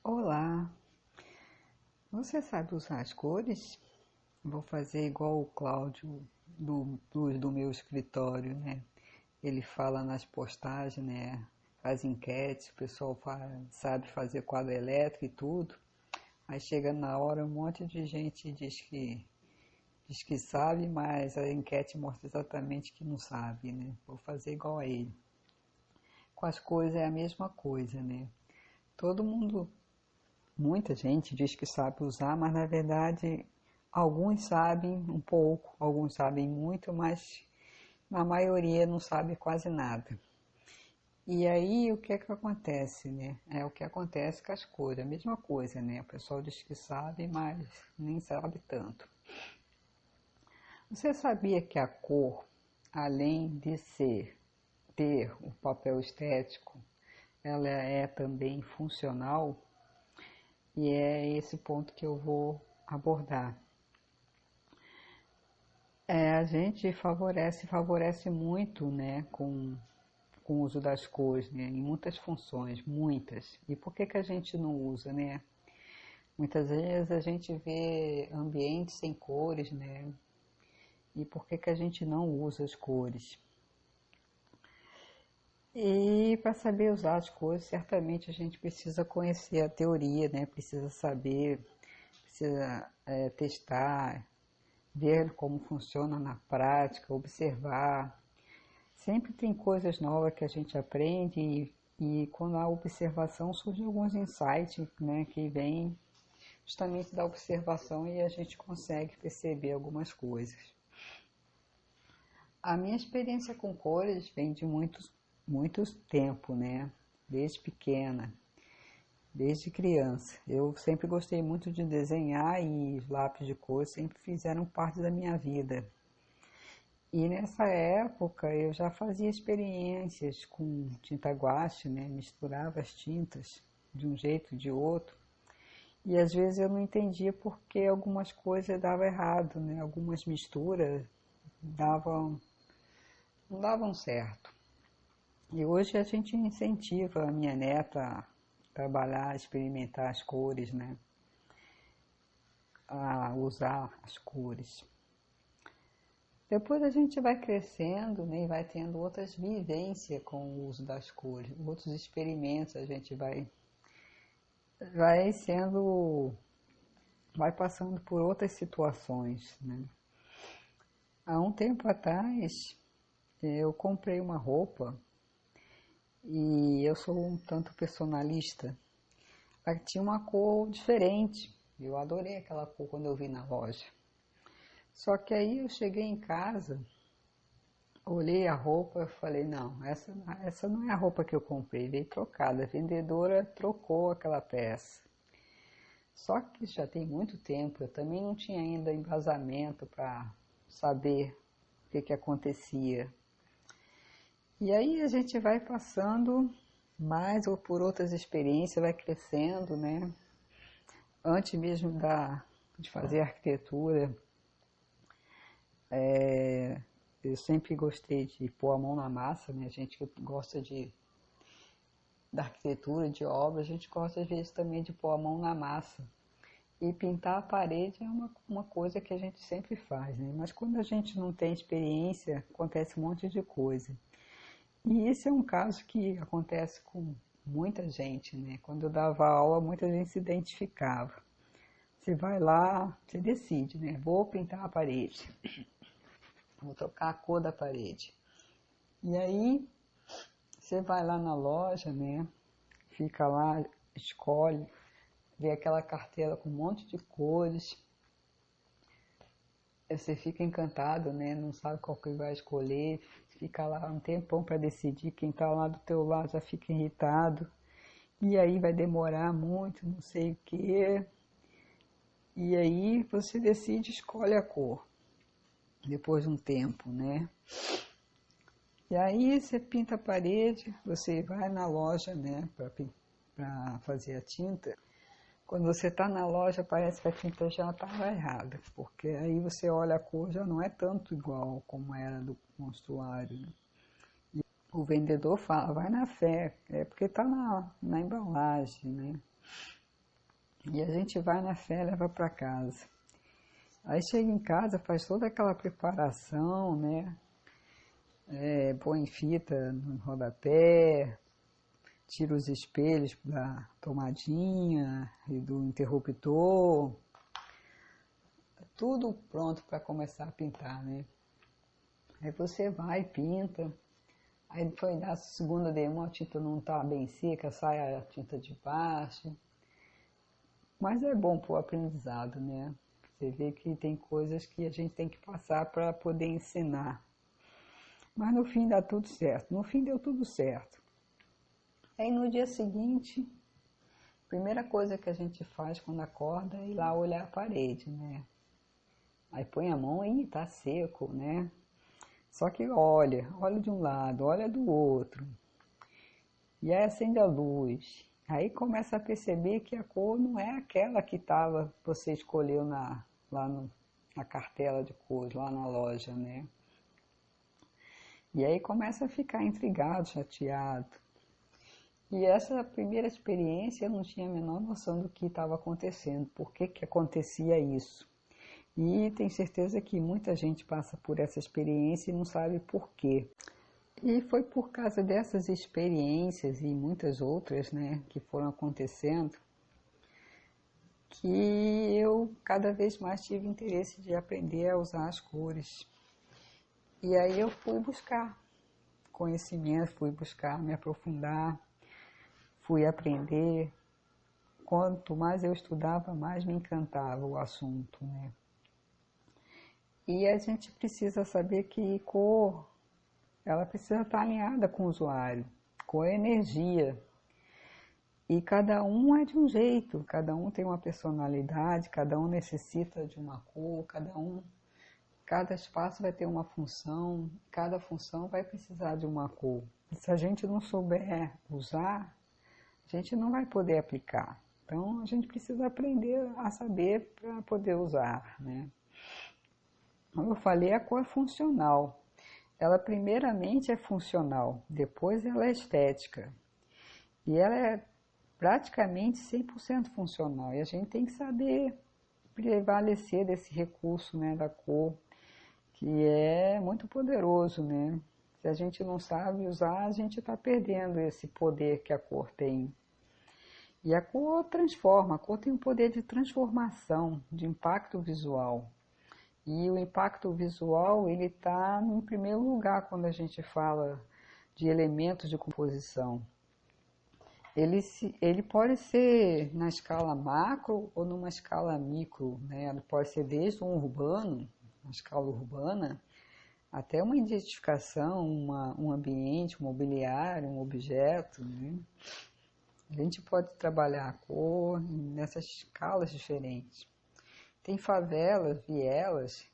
Olá, você sabe usar as cores? Vou fazer igual o Cláudio do meu escritório, né? Ele fala nas postagens, né? Faz enquetes, o pessoal sabe fazer quadro elétrico e tudo. Aí chega na hora, um monte de gente diz que sabe, mas a enquete mostra exatamente que não sabe, né? Vou fazer igual a ele. Com as cores é a mesma coisa, né? Todo mundo Muita gente diz que sabe usar, mas na verdade alguns sabem um pouco, alguns sabem muito, mas a maioria não sabe quase nada. E aí o que é que acontece, né? É o que acontece com as cores, a mesma coisa, né? O pessoal diz que sabe, mas nem sabe tanto. Você sabia que a cor, além de ter um papel estético, ela é também funcional? E é esse ponto que eu vou abordar. A gente favorece muito, né, com o uso das cores, né, em muitas funções, muitas. E por que que a gente não usa, né? Muitas vezes a gente vê ambientes sem cores, né? E por que que a gente não usa as cores? E para saber usar as cores, certamente a gente precisa conhecer a teoria, né? Precisa saber, precisa testar, ver como funciona na prática, observar. Sempre tem coisas novas que a gente aprende e com a observação surgem alguns insights, né, que vêm justamente da observação e a gente consegue perceber algumas coisas. A minha experiência com cores vem de muitos tempo, né, desde pequena, desde criança. Eu sempre gostei muito de desenhar e os lápis de cor sempre fizeram parte da minha vida. E nessa época eu já fazia experiências com tinta guache, né? Misturava as tintas de um jeito, de outro. E às vezes eu não entendia porque algumas coisas davam errado, né? Algumas misturas davam, não davam certo. E hoje a gente incentiva a minha neta a trabalhar, a experimentar as cores, né? A usar as cores. Depois a gente vai crescendo, né, e vai tendo outras vivências com o uso das cores, outros experimentos, a gente vai sendo, vai passando por outras situações, né. Há um tempo atrás, eu comprei uma roupa e eu sou um tanto personalista. Ela tinha uma cor diferente, eu adorei aquela cor quando eu vi na loja. Só que aí eu cheguei em casa, olhei a roupa e falei, não, essa não é a roupa que eu comprei, veio trocada. A vendedora trocou aquela peça. Só que já tem muito tempo, eu também não tinha ainda embasamento para saber o que acontecia. E aí a gente vai passando mais ou por outras experiências, vai crescendo, né? Antes mesmo de fazer arquitetura, eu sempre gostei de pôr a mão na massa, né? A gente que gosta da arquitetura, de obra, a gente gosta às vezes também de pôr a mão na massa. E pintar a parede é uma coisa que a gente sempre faz, né? Mas quando a gente não tem experiência, acontece um monte de coisa. E esse é um caso que acontece com muita gente, né? Quando eu dava aula, muita gente se identificava. Você vai lá, você decide, né? Vou pintar a parede, vou trocar a cor da parede. E aí, você vai lá na loja, né? Fica lá, escolhe, vê aquela cartela com um monte de cores. Você fica encantado, né? Não sabe qual que vai escolher. Fica lá um tempão para decidir. Quem está lá do teu lado já fica irritado. E aí vai demorar muito, não sei o quê. E aí você decide, escolhe a cor. Depois de um tempo, né? E aí você pinta a parede, você vai na loja, né, para fazer a tinta. Quando você está na loja, parece que a tinta já estava errada, porque aí você olha a cor, já não é tanto igual como era do monstruário, né? E o vendedor fala, vai na fé, é porque está na embalagem, né? E a gente vai na fé, leva para casa. Aí chega em casa, faz toda aquela preparação, né? Põe em fita no rodapé, tira os espelhos da tomadinha e do interruptor. Tudo pronto para começar a pintar, né? Aí você vai e pinta. Aí foi dar a segunda demão, a tinta não está bem seca, sai a tinta de baixo. Mas é bom para o aprendizado, né? Você vê que tem coisas que a gente tem que passar para poder ensinar. Mas no fim dá tudo certo. No fim deu tudo certo. Aí no dia seguinte, a primeira coisa que a gente faz quando acorda é ir lá olhar a parede, né? Aí põe a mão e tá seco, né? Só que olha de um lado, olha do outro. E aí acende a luz. Aí começa a perceber que a cor não é aquela que você escolheu na cartela de cores, lá na loja, né? E aí começa a ficar intrigado, chateado. E essa primeira experiência eu não tinha a menor noção do que estava acontecendo, por que acontecia isso. E tenho certeza que muita gente passa por essa experiência e não sabe por quê. E foi por causa dessas experiências e muitas outras, né, que foram acontecendo, que eu cada vez mais tive interesse de aprender a usar as cores. E aí eu fui buscar conhecimento, fui buscar me aprofundar, fui aprender. Quanto mais eu estudava, mais me encantava o assunto, né? E a gente precisa saber que cor, ela precisa estar alinhada com o usuário, com a energia. E cada um é de um jeito, cada um tem uma personalidade, cada um necessita de uma cor, cada espaço vai ter uma função, cada função vai precisar de uma cor. E se a gente não souber usar, a gente não vai poder aplicar. Então a gente precisa aprender a saber para poder usar, né? Como eu falei, a cor é funcional. Ela primeiramente é funcional, depois ela é estética. E ela é praticamente 100% funcional. E a gente tem que saber prevalecer desse recurso, né, da cor, que é muito poderoso, né? Se a gente não sabe usar, a gente está perdendo esse poder que a cor tem. E a cor transforma, a cor tem um poder de transformação, de impacto visual. E o impacto visual, ele está em primeiro lugar quando a gente fala de elementos de composição. Ele pode ser na escala macro ou numa escala micro, né? Ele pode ser desde um urbano, uma escala urbana, até uma identificação, um ambiente, um mobiliário, um objeto, né? A gente pode trabalhar a cor nessas escalas diferentes. Tem favelas, vielas,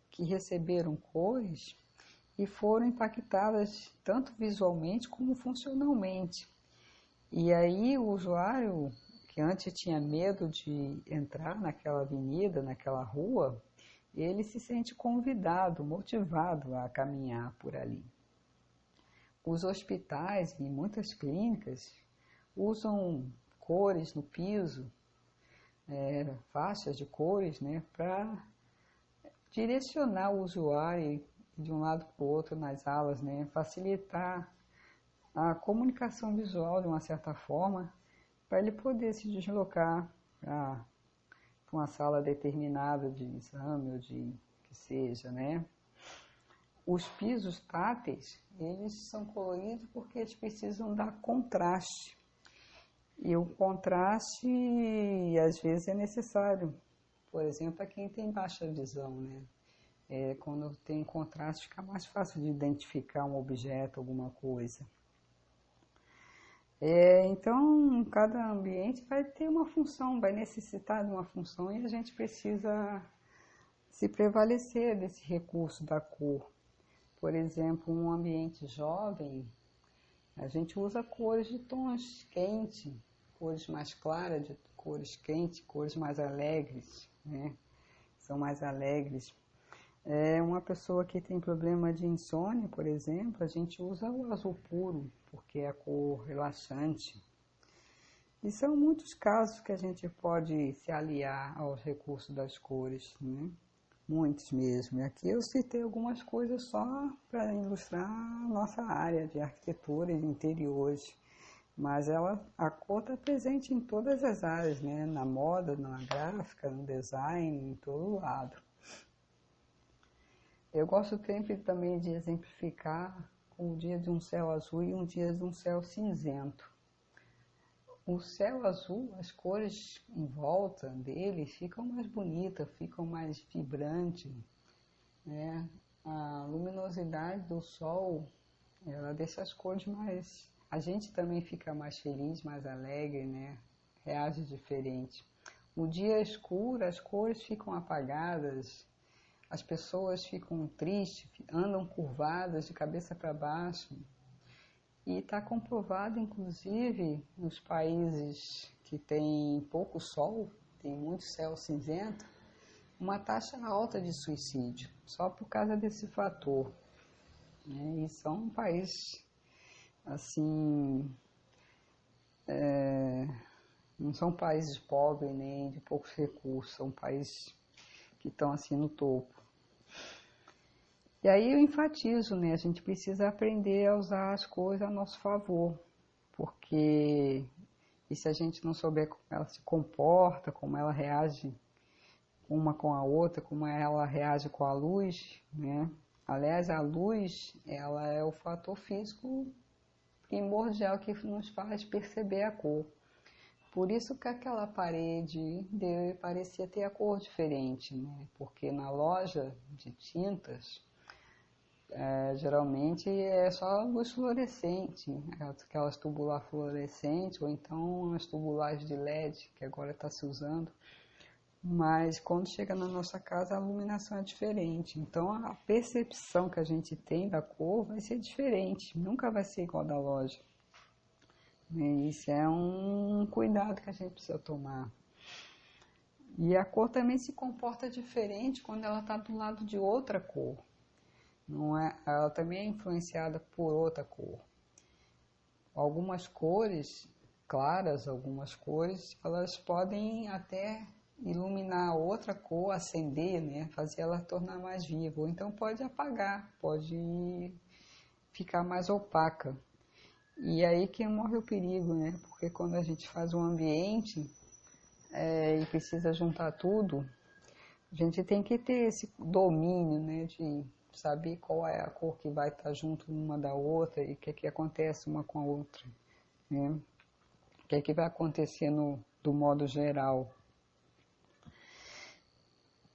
que receberam cores e foram impactadas tanto visualmente como funcionalmente. E aí o usuário, que antes tinha medo de entrar naquela avenida, naquela rua, ele se sente convidado, motivado a caminhar por ali. Os hospitais e muitas clínicas usam cores no piso, faixas de cores, né, para direcionar o usuário de um lado para o outro nas alas, né, facilitar a comunicação visual de uma certa forma, para ele poder se deslocar para uma sala determinada de exame ou de que seja, né. Os pisos táteis, eles são coloridos porque eles precisam dar contraste. E o contraste, às vezes, é necessário. Por exemplo, para quem tem baixa visão, né? Quando tem contraste, fica mais fácil de identificar um objeto, alguma coisa. Então, cada ambiente vai ter uma função, vai necessitar de uma função e a gente precisa se prevalecer desse recurso da cor. Por exemplo, um ambiente jovem, a gente usa cores de tons quentes, cores mais claras, de cores quentes, cores mais alegres, né? São mais alegres. Uma pessoa que tem problema de insônia, por exemplo, a gente usa o azul puro, porque é a cor relaxante. E são muitos casos que a gente pode se aliar aos recursos das cores, né? Muitos mesmo. E aqui eu citei algumas coisas só para ilustrar a nossa área de arquitetura e de interiores. Mas a cor está presente em todas as áreas, né? Na moda, na gráfica, no design, em todo lado. Eu gosto sempre também de exemplificar com o dia de um céu azul e um dia de um céu cinzento. O céu azul, as cores em volta dele ficam mais bonitas, ficam mais vibrantes, né? A luminosidade do sol, ela deixa as cores mais... A gente também fica mais feliz, mais alegre, né? Reage diferente. O dia escuro, as cores ficam apagadas, as pessoas ficam tristes, andam curvadas de cabeça para baixo. E está comprovado, inclusive, nos países que têm pouco sol, tem muito céu cinzento, uma taxa alta de suicídio, só por causa desse fator, né? E são um país, assim, não são países pobres nem de poucos recursos, são países que estão assim no topo. E aí eu enfatizo, né? A gente precisa aprender a usar as coisas a nosso favor, porque e se a gente não souber como ela se comporta, como ela reage uma com a outra, como ela reage com a luz, né? Aliás, a luz, ela é o fator físico primordial que nos faz perceber a cor. Por isso que aquela parede parecia ter a cor diferente, né? Porque na loja de tintas, geralmente é só luz fluorescente, aquelas tubular fluorescentes, ou então as tubulares de LED, que agora está se usando. Mas quando chega na nossa casa, a iluminação é diferente. Então a percepção que a gente tem da cor vai ser diferente, nunca vai ser igual da loja. Isso é um cuidado que a gente precisa tomar. E a cor também se comporta diferente quando ela está do lado de outra cor. Não é, ela também é influenciada por outra cor. Algumas cores claras, algumas cores, elas podem até iluminar outra cor, acender, né, fazer ela tornar mais viva, ou então pode apagar, pode ficar mais opaca. E aí que morre o perigo, né, porque quando a gente faz um ambiente e precisa juntar tudo, a gente tem que ter esse domínio, né, de saber qual é a cor que vai estar junto uma da outra e o que acontece uma com a outra, né? O que vai acontecer do modo geral.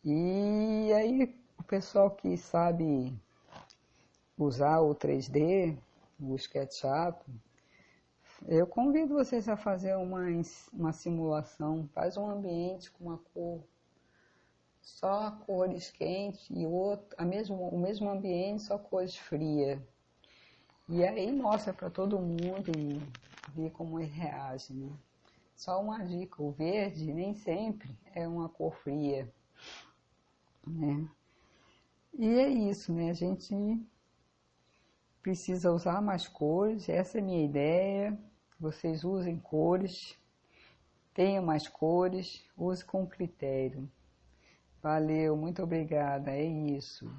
E aí o pessoal que sabe usar o 3D, o SketchUp, eu convido vocês a fazer uma simulação. Faz um ambiente com uma cor, só cores quentes e o mesmo ambiente, só cores frias. E aí mostra para todo mundo e vê como ele reage, né? Só uma dica, o verde nem sempre é uma cor fria, né? E é isso, né? A gente precisa usar mais cores, essa é a minha ideia. Vocês usem cores, tenham mais cores, use com critério. Valeu, muito obrigada, é isso.